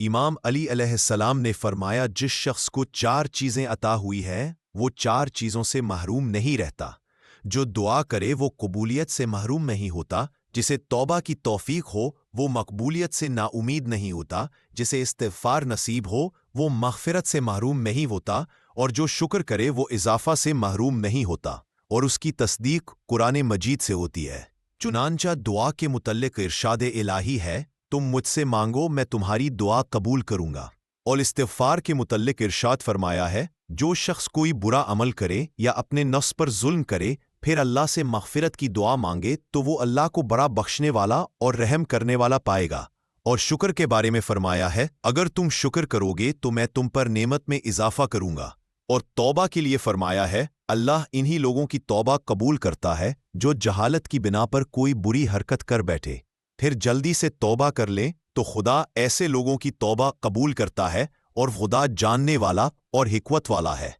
امام علی علیہ السلام نے فرمایا جس شخص کو 4 چیزیں عطا ہوئی ہیں وہ 4 چیزوں سے محروم نہیں رہتا۔ جو دعا کرے وہ قبولیت سے محروم نہیں ہوتا، جسے توبہ کی توفیق ہو وہ مقبولیت سے نا امید نہیں ہوتا، جسے استغفار نصیب ہو وہ مغفرت سے محروم نہیں ہوتا، اور جو شکر کرے وہ اضافہ سے محروم نہیں ہوتا، اور اس کی تصدیق قرآن مجید سے ہوتی ہے۔ چنانچہ دعا کے متعلق ارشاد الہی ہے، تم مجھ سے مانگو میں تمہاری دعا قبول کروں گا۔ اور استغفار کے متعلق ارشاد فرمایا ہے، جو شخص کوئی برا عمل کرے یا اپنے نفس پر ظلم کرے پھر اللہ سے مغفرت کی دعا مانگے تو وہ اللہ کو بڑا بخشنے والا اور رحم کرنے والا پائے گا۔ اور شکر کے بارے میں فرمایا ہے، اگر تم شکر کرو گے تو میں تم پر نعمت میں اضافہ کروں گا۔ اور توبہ کے لیے فرمایا ہے، اللہ انہی لوگوں کی توبہ قبول کرتا ہے جو جہالت کی بنا پر کوئی بری حرکت کر بیٹھے پھر جلدی سے توبہ کر لیں تو خدا ایسے لوگوں کی توبہ قبول کرتا ہے، اور خدا جاننے والا اور حکمت والا ہے۔